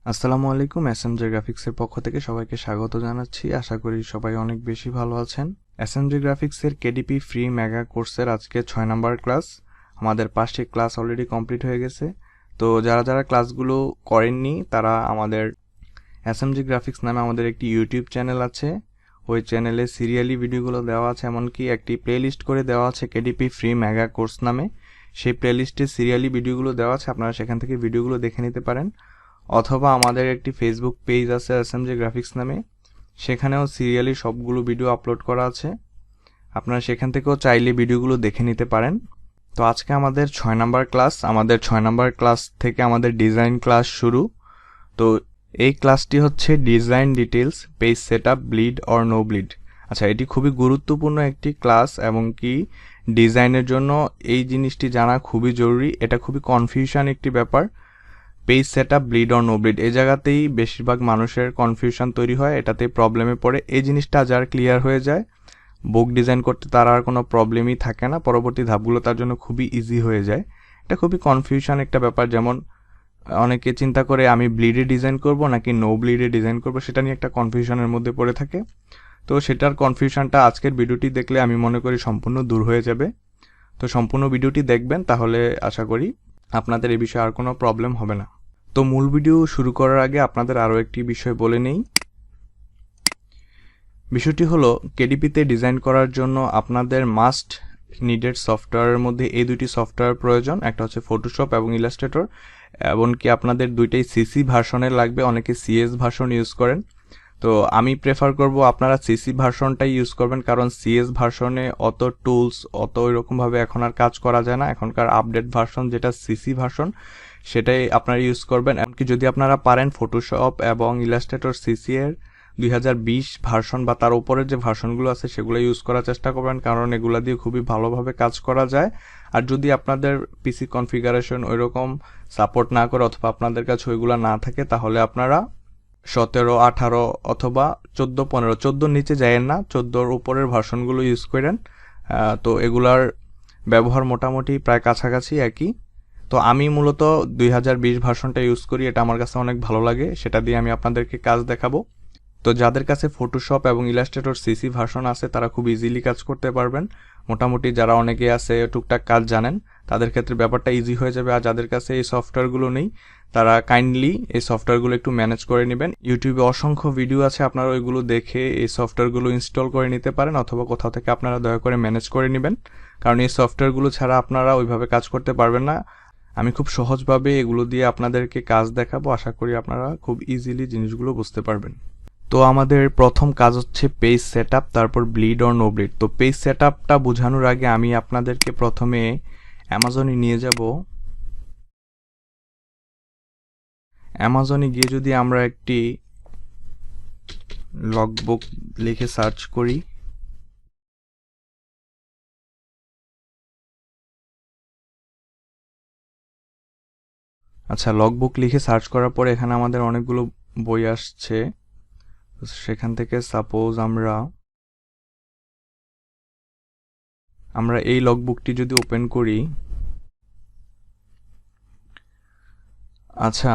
আসসালামু আলাইকুম। এসএমজে গ্রাফিক্সের পক্ষ থেকে সবাইকে স্বাগত জানাচ্ছি। আশা করি সবাই অনেক বেশি ভালো আছেন। এসএমজে গ্রাফিক্সের কেডিপি ফ্রি মেগা কোর্সের আজকে 6 নাম্বার ক্লাস। আমাদের 5টি ক্লাস অলরেডি কমপ্লিট হয়ে গেছে। তো যারা ক্লাসগুলো করেননি তারা আমাদের এসএমজে গ্রাফিক্স নামে আমাদের একটি ইউটিউব চ্যানেল আছে। ওই চ্যানেলে সিরিয়ালি ভিডিওগুলো দেওয়া আছে, এমনকি একটি প্লেলিস্ট করে দেওয়া আছে কেডিপি ফ্রি মেগা কোর্স নামে। সেই প্লেলিস্টে সিরিয়ালি ভিডিওগুলো দেওয়া আছে, আপনারা সেখান থেকে ভিডিওগুলো দেখে নিতে পারেন। অথবা আমাদের একটি ফেসবুক পেজ আছে এসএমজে গ্রাফিক্স নামে, সেখানেও সিরিয়ালি সবগুলো ভিডিও আপলোড করা আছে, আপনারা সেখান থেকেও চাইলে ভিডিওগুলো দেখে নিতে পারেন। তো আজকে আমাদের 6 নাম্বার ক্লাস। আমাদের 6 নাম্বার ক্লাস থেকে আমাদের ডিজাইন ক্লাস শুরু। তো এই ক্লাসটি হচ্ছে design details, page setup, bleed or no bleed. আচ্ছা, এটি খুবই গুরুত্বপূর্ণ একটি ক্লাস এবং কি ডিজাইনের জন্য এই জিনিসটি জানা খুবই জরুরি। এটা খুবই কনফিউশন একটি ব্যাপার। Page setup, bleed or no bleed, এই জায়গাতেই বেশিরভাগ মানুষের কনফিউশন তৈরি হয়, এটাতেই প্রবলেমে পড়ে। এই জিনিসটা যার ক্লিয়ার হয়ে যায়, বুক ডিজাইন করতে তার আর কোনো প্রবলেমই থাকে না, পরবর্তী ধাপগুলো তার জন্য খুবই ইজি হয়ে যায়। এটা খুবই কনফিউশন একটা ব্যাপার। যেমন অনেকে চিন্তা করে আমি ব্লিডে ডিজাইন করব নাকি নো ব্লিডে ডিজাইন করব, সেটা নিয়ে একটা কনফিউশনের মধ্যে পড়ে থাকে। তো সেটার কনফিউশনটা আজকের ভিডিওটি দেখলে আমি মনে করি সম্পূর্ণ দূর হয়ে যাবে। তো সম্পূর্ণ ভিডিওটি দেখবেন, তাহলে আশা করি আপনাদের এই বিষয়ে আর কোনো প্রবলেম হবে না। তো মূল ভিডিও শুরু করার আগে আপনাদের আরও একটি বিষয় বলে নেই। বিষয়টি হলো, কেডিপিতে ডিজাইন করার জন্য আপনাদের মাস্ট নিডেড সফটওয়্যারের মধ্যে এই দুটি সফটওয়্যার প্রয়োজন। একটা হচ্ছে ফটোশপ এবং ইলাস্ট্রেটর। এমনকি আপনাদের দুইটাই সিসি ভার্সনের লাগবে, অনেকে সিএস ভার্সন ইউজ করেন। তো আমি প্রেফার করব আপনারা সিসি ভার্সনটাই ইউজ করবেন, কারণ সিএস ভার্সনে অত টুলস অত ওইরকমভাবে এখন আর কাজ করা যায় না। এখনকার আপডেট ভার্সন যেটা সিসি ভার্সন, সেটাই আপনারা ইউজ করবেন। এমনকি যদি আপনারা পারেন ফটোশপ এবং ইলাস্ট্রেটর সিসি এর 2020 ভার্সন বা তার উপরের যে ভার্সনগুলো আছে সেগুলো ইউজ করার চেষ্টা করবেন, কারণ এগুলা দিয়ে খুবই ভালোভাবে কাজ করা যায়। আর যদি আপনাদের পিসি কনফিগারেশন ওইরকম সাপোর্ট না করে অথবা আপনাদের কাছে ওইগুলো না থাকে, তাহলে আপনারা 17, 18 অথবা 14, 15, 14 নিচে যায়েন না, 14-র উপরের ভার্সনগুলো ইউজ করেন। তো এগুলার ব্যবহার মোটামুটি প্রায় কাছাকাছি একই। তো আমি মূলত 2020 ভার্সনটা ইউজ করি, এটা আমার কাছে অনেক ভালো লাগে, সেটা দিয়ে আমি আপনাদেরকে কাজ দেখাবো। তো যাদের কাছে ফটোশপ এবং ইলাস্ট্রেটর সিসি ভার্সন আছে তারা খুব ইজিলি কাজ করতে পারবেন। মোটামুটি যারা অনেকে আছে টুকটাক কাজ জানেন, তাদের ক্ষেত্রে ব্যাপারটা ইজি হয়ে যাবে। আর যাদের কাছে এই সফটওয়্যারগুলো নেই, তারা কাইন্ডলি এই সফটওয়্যারগুলো একটু ম্যানেজ করে নেবেন। ইউটিউবে অসংখ্য ভিডিও আছে, আপনারা ওইগুলো দেখে এই সফটওয়্যারগুলো ইনস্টল করে নিতে পারেন, অথবা কোথাও থেকে আপনারা দয়া করে ম্যানেজ করে নেবেন, কারণ এই সফটওয়্যারগুলো ছাড়া আপনারা ওইভাবে কাজ করতে পারবেন না। আমি খুব সহজভাবে এগুলো দিয়ে আপনাদেরকে কাজ দেখাবো, আশা করি আপনারা খুব ইজিলি জিনিসগুলো বুঝতে পারবেন। তো আমাদের প্রথম কাজ হচ্ছে পেজ সেটআপ, তারপর ব্লিড অর নো ব্লিড। তো পেজ সেটআপটা বোঝানোর আগে আমি আপনাদেরকে প্রথমে অ্যামাজনে নিয়ে যাব। অ্যামাজনে গিয়ে যদি আমরা একটি লগবুক লিখে সার্চ করি, আচ্ছা, লগবুক লিখে সার্চ করার পরে এখানে আমাদের অনেকগুলো বই আসছে। সেখান থেকে সাপোজ আমরা এই লগবুকটি যদি ওপেন করি, আচ্ছা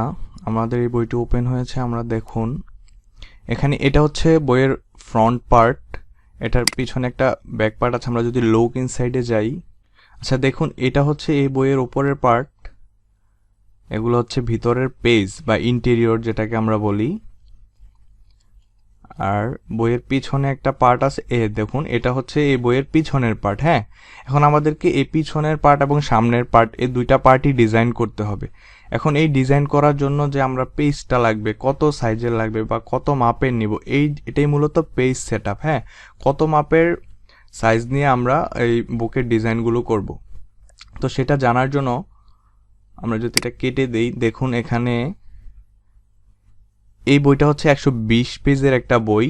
আমাদের এই বইটি ওপেন হয়েছে। আমরা দেখুন এখানে এটা হচ্ছে বইয়ের ফ্রন্ট পার্ট, এটার পিছনে একটা ব্যাক পার্ট আছে। আমরা যদি লুক ইনসাইডে যাই, আচ্ছা দেখুন এটা হচ্ছে এই বইয়ের উপরের পার্ট, এগুলো হচ্ছে ভিতরের পেজ বা ইন্টেরিয়র যেটাকে আমরা বলি। আর বইয়ের পিছনে একটা পার্ট আছে, দেখুন এটা হচ্ছে এই বইয়ের পিছনের পার্ট। হ্যাঁ, এখন আমাদেরকে এই পিছনের পার্ট এবং সামনের পার্ট, এই দুইটা পার্টই ডিজাইন করতে হবে। এখন এই ডিজাইন করার জন্য যে আমরা পেজটা লাগবে, কত সাইজের লাগবে বা কত মাপের নিব, এটাই মূলত পেজ সেটআপ। হ্যাঁ, কত মাপের সাইজ নিয়ে আমরা এই বুকের ডিজাইনগুলো করব। তো সেটা জানার জন্য আমরা যদি এটা কেটে দেই, দেখুন এখানে এই বইটা হচ্ছে 120 পেজের একটা বই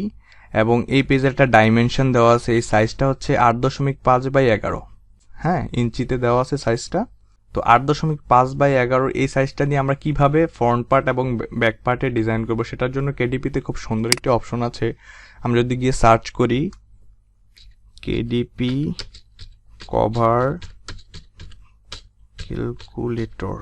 এবং এই পেজের একটা ডাইমেনশন দেওয়া আছে। এই সাইজটা হচ্ছে 8.5/11। হ্যাঁ, ইঞ্চিতে দেওয়া আছে সাইজটা। তো 8.5/11 এই সাইজটা দিয়ে আমরা কিভাবে ফ্রন্ট পার্ট এবং ব্যাক পার্টে ডিজাইন করব, সেটার জন্য কেডিপিতে খুব সুন্দর একটি অপশন আছে। আমরা যদি গিয়ে সার্চ করি KDP cover calculator,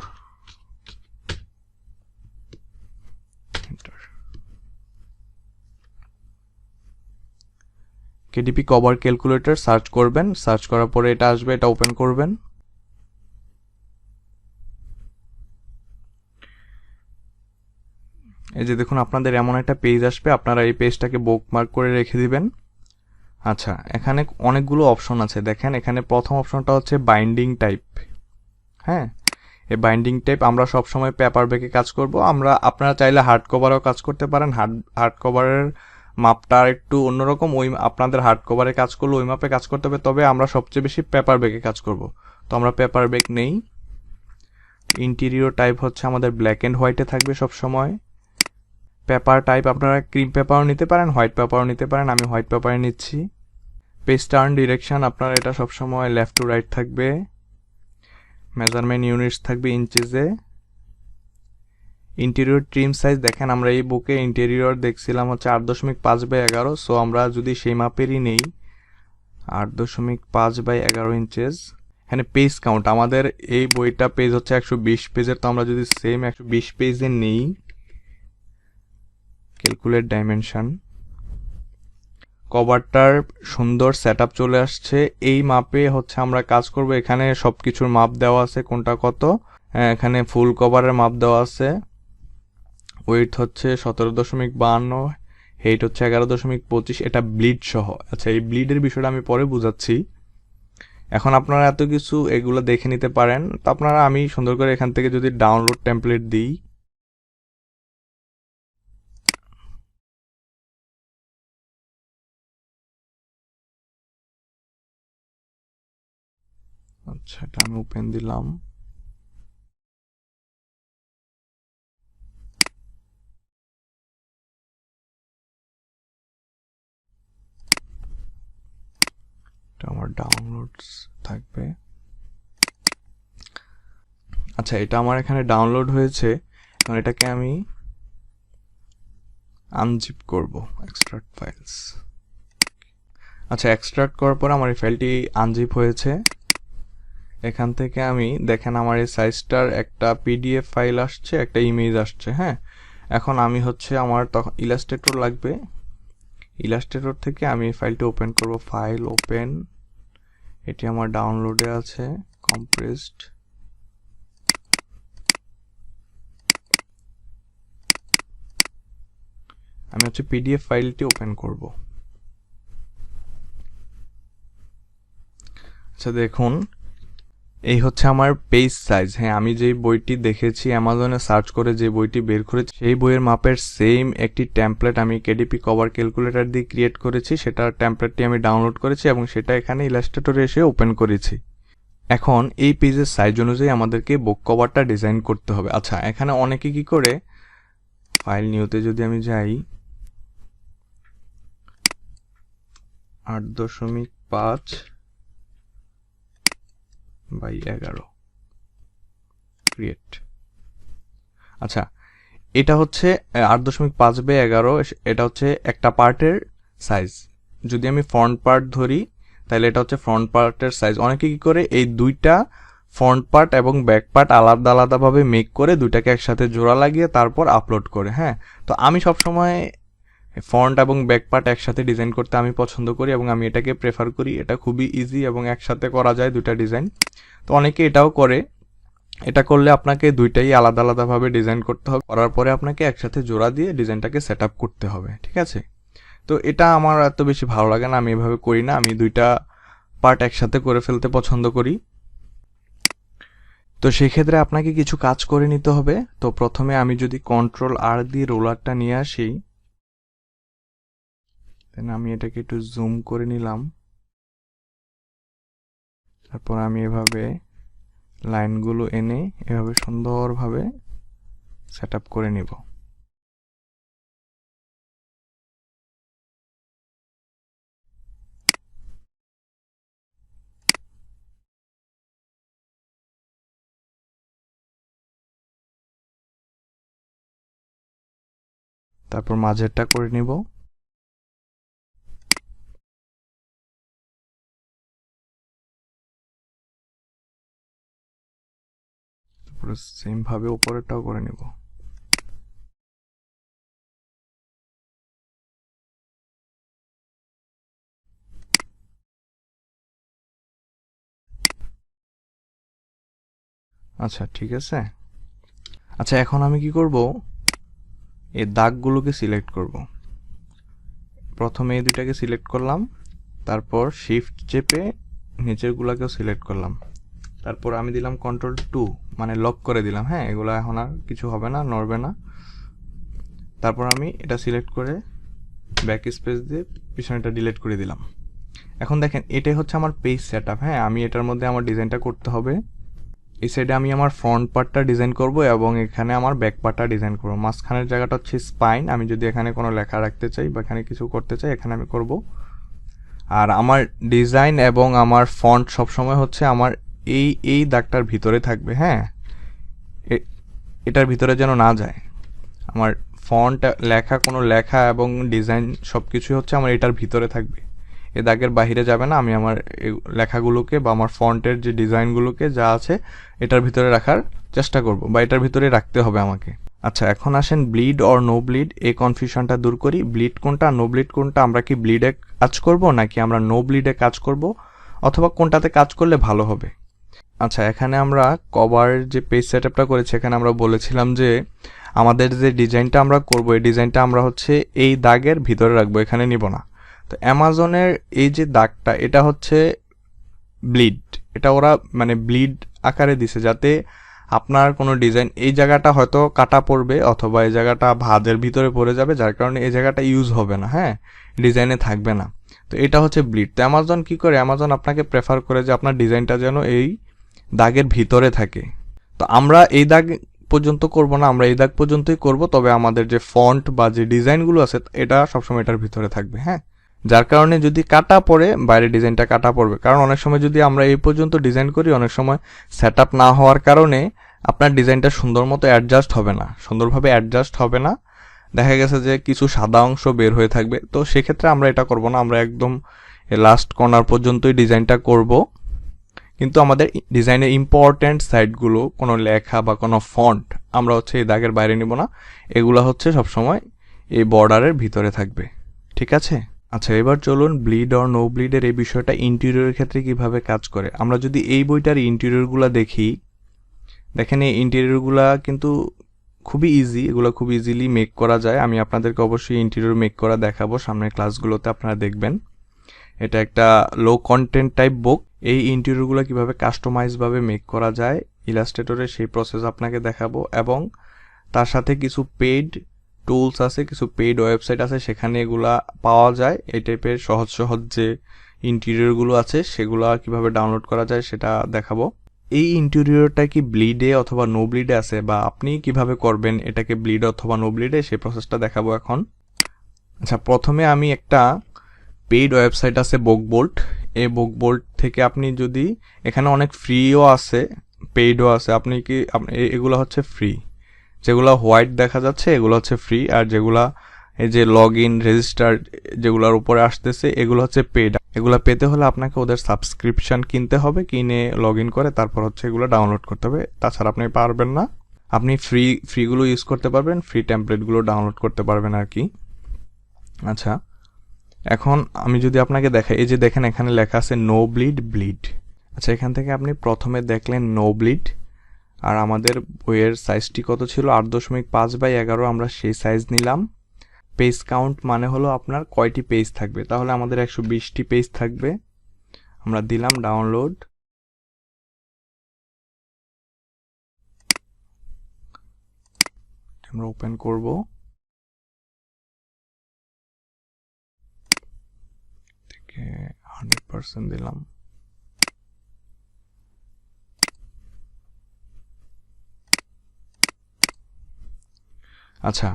KDP cover calculator search করবেন, সার্চ করার পরে এটা আসবে, এটা ওপেন করবেন। এই যে দেখুন আপনাদের এমন একটা পেজ আসবে, আপনারা এই পেজটাকে বুকমার্ক করে রেখে দিবেন। আচ্ছা, এখানে অনেকগুলো অপশন আছে, দেখেন এখানে প্রথম অপশনটা হচ্ছে বাইন্ডিং টাইপ। হ্যাঁ, এই বাইন্ডিং টাইপ আমরা সবসময় পেপার ব্যাগে কাজ করব। আপনারা চাইলে হার্ড কভারেও কাজ করতে পারেন। হার্ড কভারের মাপটা একটু অন্যরকম, ওই আপনাদের হার্ড কভারে কাজ করলে ওই মাপে কাজ করতে হবে, তবে আমরা সবচেয়ে বেশি পেপার ব্যাগে কাজ করব। তো আমরা পেপার ব্যাগ নেই। ইন্টেরিয়র টাইপ হচ্ছে আমাদের ব্ল্যাক অ্যান্ড হোয়াইটে থাকবে সব সময়। পেপার টাইপ আপনারা ক্রিম পেপারও নিতে পারেন, হোয়াইট পেপারও নিতে পারেন, আমি হোয়াইট পেপারে নিচ্ছি। পেজ টার্ন ডিরেকশন আপনার এটা সবসময় লেফট টু রাইট থাকবে। মেজারমেন্ট ইউনিটস থাকবে ইঞ্চিজে। ইন্টেরিয়র ট্রিম সাইজ দেখেন আমরা এই বুকে ইন্টেরিয়র দেখছিলাম হচ্ছে 8.5/11, সো আমরা যদি সেই মাপেরই নেই 8.5/11 ইঞ্চেস। এখানে পেজ কাউন্ট আমাদের এই বইটা পেজ হচ্ছে 120 পেজের, তো আমরা যদি সেম 120 পেজে নেই, ক্যালকুলেট ডাইমেনশন, কভারটার সুন্দর সেটআপ চলে আসছে। এই মাপে হচ্ছে আমরা কাজ করব। এখানে সবকিছুর মাপ দেওয়া আছে কোনটা কত। এখানে ফুল কভারের মাপ দেওয়া আছে। ওয়েট হচ্ছে 17.52, হেইট হচ্ছে 11.25, এটা ব্লিড সহ। আচ্ছা, এই ব্লিডের বিষয়টা আমি পরে বুঝাচ্ছি। এখন আপনারা এত কিছু এগুলো দেখে নিতে পারেন। তো আপনারা, আমি সুন্দর করে এখান থেকে যদি ডাউনলোড টেমপ্লেট দিই, আচ্ছা এটা আমি ওপেন দিলাম। এটা আমার ডাউনলোডস থাকবে। আচ্ছা, এটা আমার এখানে ডাউনলোড হয়েছে। এখন এটাকে আমি আনজিপ করব, এক্সট্রাক্ট ফাইলস। আচ্ছা, এক্সট্রাক্ট করার পর আমার এই ফাইলটি আনজিপ হয়েছে। এখান থেকে আমি দেখেন আমার এই সাইজটার একটা পিডিএফ ফাইল আসছে, একটা ইমেজ আসছে। হ্যাঁ, এখন আমি হচ্ছে আমার তখন ইলাস্ট্রেটর লাগবে। ইলাস্ট্রেটর থেকে আমি এই ফাইলটি ওপেন করব। ফাইল ওপেন, এটি আমার ডাউনলোডে আছে, কম্প্রেসড। আমি হচ্ছে পিডিএফ ফাইলটি ওপেন করব। আচ্ছা দেখুন, এই হচ্ছে আমার পেজ সাইজ। হ্যাঁ, আমি যে বইটি দেখেছি অ্যামাজনে সার্চ করে যে বইটি বের করেছি, সেই বইয়ের মাপের সেম একটি টেমপ্লেট আমি কেডিপি কভার ক্যালকুলেটর দিয়ে ক্রিয়েট করেছি। সেটার টেমপ্লেটটি আমি ডাউনলোড করেছি এবং সেটা এখানে ইলাস্ট্রেটরে এসে ওপেন করেছি। এখন এই পেজের সাইজ অনুযায়ী আমাদেরকে বুক কভারটা ডিজাইন করতে হবে। আচ্ছা, এখানে অনেকে কি করে, ফাইল নিউতে যদি আমি যাই, 8.5/11 ক্রিয়েট। আচ্ছা, এটা হচ্ছে 8.5/11, এটা হচ্ছে একটা পার্টের সাইজ। যদি আমি ফ্রন্ট পার্ট ধরি তাহলে এটা হচ্ছে ফ্রন্ট পার্টের সাইজ। অনেকে কি করে এই দুইটা ফ্রন্ট পার্ট এবং ব্যাক পার্ট আলাদা আলাদাভাবে মেক করে দুইটাকে একসাথে জোড়া লাগিয়ে তারপর আপলোড করে। হ্যাঁ, তো আমি সবসময় ফ্রন্ট এবং ব্যাক পার্ট একসাথে ডিজাইন করতে আমি পছন্দ করি এবং আমি এটাকে প্রেফার করি। এটা খুবই ইজি এবং একসাথে করা যায় দুইটা ডিজাইন। তো অনেকে এটাও করে। এটা করলে আপনাকে দুইটাই আলাদা আলাদাভাবে ডিজাইন করতে হবে, করার পরে আপনাকে একসাথে জোড়া দিয়ে ডিজাইনটাকে সেট আপ করতে হবে। ঠিক আছে, তো এটা আমার এত বেশি ভালো লাগে না, আমি এভাবে করি না। আমি দুইটা পার্ট একসাথে করে ফেলতে পছন্দ করি। তো সেক্ষেত্রে আপনাকে কিছু কাজ করে নিতে হবে। তো প্রথমে আমি যদি Ctrl+R দিয়ে রোলারটা নিয়ে আসি, দেন আমি এটাকে একটু জুম করে নিলাম। তারপর আমি এভাবে লাইনগুলো এনে এভাবে সুন্দরভাবে সেট আপ করে নিব। তারপর মাঝেরটা করে নিব। তারপরে সেম ভাবে উপরেরটাও করে নিব। আচ্ছা ঠিক আছে। আচ্ছা এখন আমি কি করব, এই দাগগুলোকে সিলেক্ট করব। প্রথমে এই দুইটাকে সিলেক্ট করলাম, তারপর শিফট চেপে নিচেরগুলোকেও সিলেক্ট করলাম, তারপর আমি দিলাম Ctrl+2, মানে লক করে দিলাম। হ্যাঁ, এগুলো এখন আর কিছু হবে না, নড়বে না। তারপর আমি এটা সিলেক্ট করে ব্যাক স্পেস দিয়ে পিছনেটা ডিলিট করে দিলাম। এখন দেখেন এটাই হচ্ছে আমার পেজ সেটআপ। হ্যাঁ, আমি এটার মধ্যে আমার ডিজাইনটা করতে হবে। এই সাইডে আমি আমার ফ্রন্ট পার্টটা ডিজাইন করব এবং এখানে আমার ব্যাক পার্টটা ডিজাইন করব। মাঝখানের জায়গাটা হচ্ছে স্পাইন। আমি যদি এখানে কোনো লেখা রাখতে চাই বা এখানে কিছু করতে চাই, এখানে আমি করব। আর আমার ডিজাইন এবং আমার ফন্ট সবসময় হচ্ছে আমার এই দাগটার ভিতরে থাকবে। হ্যাঁ, এটার ভিতরে যেন না যায়। আমার ফন্ট লেখা, কোনো লেখা এবং ডিজাইন সব কিছুই হচ্ছে আমার এটার ভিতরে থাকবে, এ দাগের বাইরে যাবে না। আমি আমার লেখাগুলোকে বা আমার ফন্টের যে ডিজাইনগুলোকে যা আছে এটার ভিতরে রাখার চেষ্টা করব, বা এটার ভিতরে রাখতে হবে আমাকে। আচ্ছা এখন আসেন ব্লিড অর নো ব্লিড, এই কনফিউশনটা দূর করি। ব্লিড কোনটা, নো ব্লিড কোনটা? আমরা কি ব্লিডে কাজ করব নাকি আমরা নো ব্লিডে কাজ করব, অথবা কোনটাতে কাজ করলে ভালো হবে? আচ্ছা এখানে আমরা কভার যে পেজ সেটআপটা করেছি, এখানে আমরা বলেছিলাম যে আমাদের যে ডিজাইনটা আমরা করব, এই ডিজাইনটা আমরা হচ্ছে এই দাগের ভিতরে রাখবো, এখানে নিব না। তো অ্যামাজনের এই যে দাগটা, এটা হচ্ছে ব্লিড। এটা ওরা মানে ব্লিড আকারে দিছে, যাতে আপনার কোনো ডিজাইন এই জায়গাটা হয়তো কাটা পড়বে অথবা এই জায়গাটা ভাঁজের ভিতরে পড়ে যাবে, যার কারণে এই জায়গাটা ইউজ হবে না। হ্যাঁ, ডিজাইনে থাকবে না। তো এটা হচ্ছে ব্লিড। তো অ্যামাজন কি করে, অ্যামাজন আপনাকে প্রেফার করে যে আপনার ডিজাইনটা যেন এই দাগের ভিতরে থাকে। তো আমরা এই দাগ পর্যন্ত করব না, আমরা এই দাগ পর্যন্তই করব, তবে আমাদের যে ফন্ট বা যে ডিজাইনগুলো আছে এটা সবসময় এটার ভিতরে থাকবে। হ্যাঁ, যার কারণে যদি কাটা পড়ে, বাইরে ডিজাইনটা কাটা পড়বে। কারণ অনেক সময় যদি আমরা এই পর্যন্ত ডিজাইন করি, অনেক সময় সেট আপ না হওয়ার কারণে আপনার ডিজাইনটা সুন্দর মতো অ্যাডজাস্ট হবে না, সুন্দরভাবে অ্যাডজাস্ট হবে না। দেখা গেছে যে কিছু সাদা অংশ বের হয়ে থাকবে। তো সেক্ষেত্রে আমরা এটা করব না, আমরা একদম লাস্ট কর্নার পর্যন্তই ডিজাইনটা করব। কিন্তু আমাদের ডিজাইনের ইম্পর্ট্যান্ট সাইডগুলো, কোনো লেখা বা কোনো ফন্ট আমরা হচ্ছে এই দাগের বাইরে নিব না, এগুলো হচ্ছে সবসময় এই বর্ডারের ভিতরে থাকবে। ঠিক আছে? আচ্ছা এবার চলুন ব্লিড অর নো ব্লিডের এই বিষয়টা ইন্টেরিয়রের ক্ষেত্রে কিভাবে কাজ করে। আমরা যদি এই বইটার ইন্টেরিয়রগুলো দেখি, দেখেন এই ইন্টেরিয়রগুলা কিন্তু খুবই ইজি, এগুলো খুব ইজিলি মেক করা যায়। আমি আপনাদেরকে অবশ্যই ইন্টেরিয়র মেক করা দেখাবো সামনের ক্লাসগুলোতে, আপনারা দেখবেন। এটা একটা লো কন্টেন্ট টাইপ বুক। এই ইন্টেরিয়রগুলো কিভাবে কাস্টমাইজভাবে মেক করা যায় ইলাস্ট্রেটরে, সেই প্রসেস আপনাকে দেখাবো। এবং তার সাথে কিছু পেইড টুলস আছে, কিছু পেইড ওয়েবসাইট আছে, সেখানে এগুলা পাওয়া যায়। এই টাইপের সহজ সহজ যে ইন্টেরিয়রগুলো আছে সেগুলো কিভাবে ডাউনলোড করা যায় সেটা দেখাবো। এই ইন্টেরিয়রটা কি ব্লিডে অথবা নো ব্লিডে আছে, বা আপনি কিভাবে করবেন এটাকে ব্লিড অথবা নো ব্লিডে, সেই প্রসেসটা দেখাবো এখন। আচ্ছা প্রথমে আমি একটা পেইড ওয়েবসাইট আছে বুকবোল্ট, এই বুকবোল্ট থেকে আপনি যদি, এখানে অনেক ফ্রিও আছে পেইডও আছে, আপনি কি এগুলো হচ্ছে ফ্রি, যেগুলো হোয়াইট দেখা যাচ্ছে এগুলো হচ্ছে ফ্রি, আর যেগুলা এই যে লগ ইন রেজিস্টার যেগুলোর উপরে আসতেছে এগুলো হচ্ছে পেইড। এগুলো পেতে হলে আপনাকে ওদের সাবস্ক্রিপশন কিনতে হবে, কিনে লগ ইন করে তারপর হচ্ছে এগুলো ডাউনলোড করতে হবে, তাছাড়া আপনি পারবেন না। আপনি ফ্রিগুলো ইউজ করতে পারবেন, ফ্রি টেমপ্লেটগুলো ডাউনলোড করতে পারবেন আর কি। আচ্ছা এখন আমি যদি আপনাকে দেখাই, এই যে দেখেন এখানে লেখা আছে নো ব্লিড ব্লিড। আচ্ছা এখান থেকে আপনি প্রথমে দেখলেন নো ব্লিড, আর আমাদের বইয়ের সাইজটি কত ছিল, 8.5/11, আমরা সেই সাইজ নিলাম। পেজ কাউন্ট মানে হলো আপনার কয়টি পেজ থাকবে, তাহলে আমাদের 120টি পেজ থাকবে। আমরা দিলাম ডাউনলোড। আমরা ওপেন করব। থেকে 100% দিলাম। আচ্ছা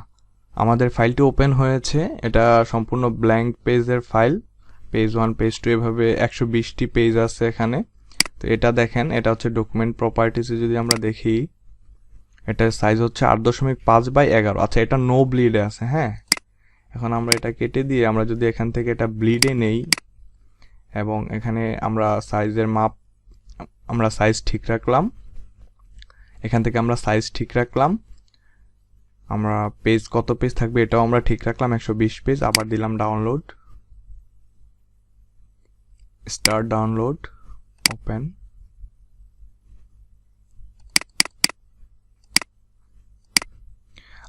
আমাদের ফাইলটি ওপেন হয়েছে, এটা সম্পূর্ণ ব্ল্যাঙ্ক পেজের ফাইল। পেজ 1 পেজ 2 এভাবে 120টি পেজ আছে এখানে। তো এটা দেখেন, এটা হচ্ছে ডকুমেন্ট প্রপার্টিসে যদি আমরা দেখি, এটার সাইজ হচ্ছে 8.5/11। আচ্ছা এটা নো ব্লিডে আছে। হ্যাঁ, এখন আমরা এটা কেটে দিয়ে আমরা যদি এখান থেকে এটা ব্লিডে নেই এবং এখানে আমরা সাইজের মাপ, আমরা সাইজ ঠিক রাখলাম, এখান থেকে আমরা সাইজ ঠিক রাখলাম, আমরা পেজ কত পেজ থাকবে এটাও আমরা ঠিক রাখলাম, 120 পেজ। আবার দিলাম ডাউনলোড, স্টার্ট ডাউনলোড, ওপেন।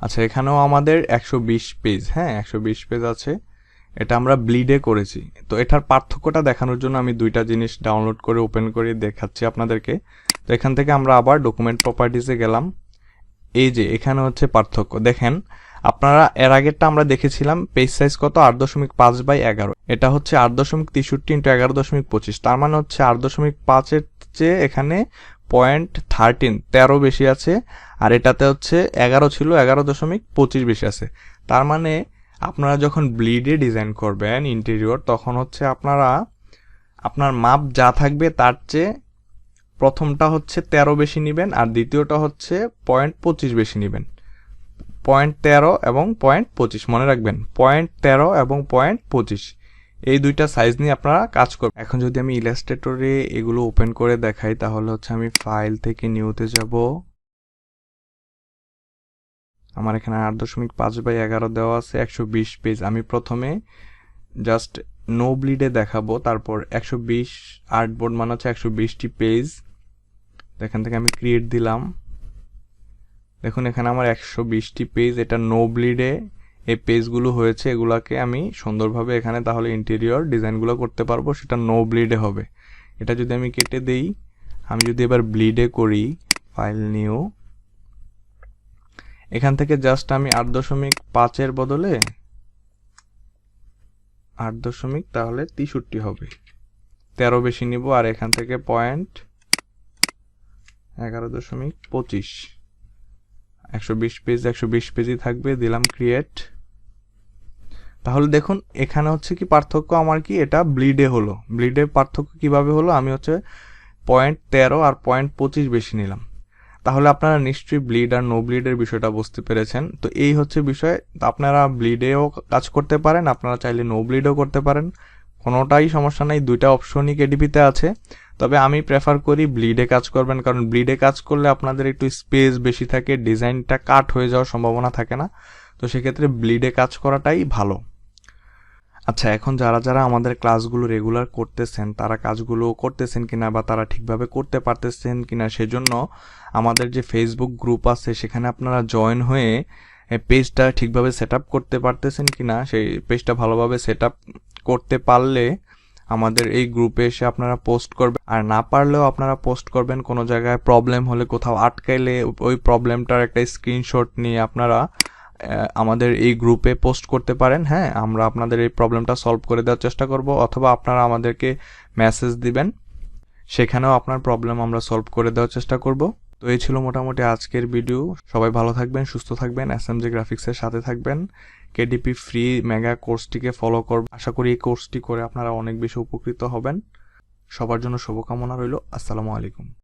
আচ্ছা, এখানেও আমাদের 120 পেজ, হ্যাঁ 120 পেজ আছে। এটা আমরা ব্লিডে করেছি। তো এটার পার্থক্যটা দেখানোর জন্য আমি দুইটা জিনিস ডাউনলোড করে ওপেন করে দেখাচ্ছি আপনাদেরকে। তো এখান থেকে আমরা আবার ডকুমেন্ট প্রপার্টিসে গেলাম। এই যে এখানে হচ্ছে পার্থক্য দেখেন, আপনারা এর আগেরটা আমরা দেখেছিলাম পেজ সাইজ কত 8.5/11, এটা হচ্ছে 8.63 × 11.25, তার মানে হচ্ছে 8.5-এর চেয়ে এখানে 0.13 বেশি আছে, আর এটাতে হচ্ছে 11 ছিল 11.25 বেশি আছে। তার মানে আপনারা যখন ব্লিডে ডিজাইন করবেন ইন্টেরিয়র, তখন হচ্ছে আপনার মাপ যা থাকবে তার চেয়ে প্রথমটা হচ্ছে 13 বেশি নেবেন, আর দ্বিতীয়টা হচ্ছে 0.25 বেশি নেবেন। 0.13 এবং 0.25 মনে রাখবেন, 0.13 এবং 0.25 এই দুইটা সাইজ নিয়ে আপনারা কাজ করবেন। এখন যদি আমি ইলাস্ট্রেটরে এগুলো ওপেন করে দেখাই, তাহলে হচ্ছে আমি ফাইল থেকে নিউতে যাব। আমার এখানে 8.5/11 দেওয়া আছে, 120 পেজ। আমি প্রথমে জাস্ট নো ব্লিডে দেখাবো, তারপর 120 আর্টবোর্ড মানে হচ্ছে 120টি পেজ। এখান থেকে আমি ক্রিয়েট দিলাম। দেখুন এখানে আমার 120টি পেজ, এটা নো ব্লিডে এই পেজগুলো হয়েছে। এগুলাকে আমি সুন্দরভাবে এখানে তাহলে ইন্টেরিয়র ডিজাইনগুলো করতে পারবো, সেটা নো ব্লিডে হবে। এটা যদি আমি কেটে দেই, আমি যদি এবার ব্লিডে করি, ফাইল নিউ, এখান থেকে জাস্ট আমি 8.5-এর বদলে 8 তাহলে 63 হবে, 13 বেশি নিব, আর এখান থেকে 11.25, 120 পেজ 120 পেজই থাকবে, দিলাম ক্রিয়েট। তাহলে দেখুন এখানে হচ্ছে কি পার্থক্য, আমার কি এটা ব্লিডে হলো। ব্লিডে পার্থক্য কিভাবে হলো, আমি হচ্ছে 0.13 আর 0.25 বেশি নিলাম। তাহলে আপনারা নিশ্চয়ই ব্লিড আর নো ব্লিডের বিষয়টা বুঝতে পেরেছেন। তো এই হচ্ছে বিষয়। আপনারা ব্লিডেও কাজ করতে পারেন, আপনারা চাইলে নো ব্লিডও করতে পারেন, কোনোটাই সমস্যা নেই, দুইটা অপশনই কেডিপিতে আছে। তবে আমি প্রেফার করি ব্লিডে কাজ করবেন, কারণ ব্লিডে কাজ করলে আপনাদের একটু স্পেস বেশি থাকে, ডিজাইনটা কাট হয়ে যাওয়ার সম্ভাবনা থাকে না। তো সেক্ষেত্রে ব্লিডে কাজ করাটাই ভালো। আচ্ছা, এখন যারা আমাদের ক্লাসগুলো রেগুলার করতেছেন, তারা কাজগুলো করতেছেন কিনা বা তারা ঠিকভাবে করতে পারতেছেন কিনা, সেজন্য আমাদের যে ফেসবুক গ্রুপ আছে সেখানে আপনারা জয়েন হয়ে পেজটা ঠিকভাবে সেট আপ করতে পারতেছেন কিনা, সেই পেজটা ভালোভাবে সেট আপ করতে পারলে আমাদের এই গ্রুপে এসে আপনারা পোস্ট করবেন, আর না পারলেও আপনারা পোস্ট করবেন। কোনো জায়গায় প্রবলেম হলে, কোথাও আটকাইলে ওই প্রবলেমটার একটা স্ক্রিনশট নিয়ে আপনারা আমাদের এই গ্রুপে পোস্ট করতে পারেন। হ্যাঁ, আমরা আপনাদের এই প্রবলেমটা সলভ করে দেওয়ার চেষ্টা করব, অথবা আপনারা আমাদেরকে মেসেজ দিবেন, সেখানেও আপনার প্রবলেম আমরা সলভ করে দেওয়ার চেষ্টা করব। তো এই ছিল মোটামুটি আজকের ভিডিও। সবাই ভালো থাকবেন, সুস্থ থাকবেন, SMJ গ্রাফিক্সের সাথে থাকবেন। কেডিপি ফ্রি মেগা কোর্সটিকে ফলো করবেন। আশা করি এই কোর্সটি করে আপনারা অনেক বেশি উপকৃত হবেন। সবার জন্য শুভকামনা রইল। আসসালামু আলাইকুম।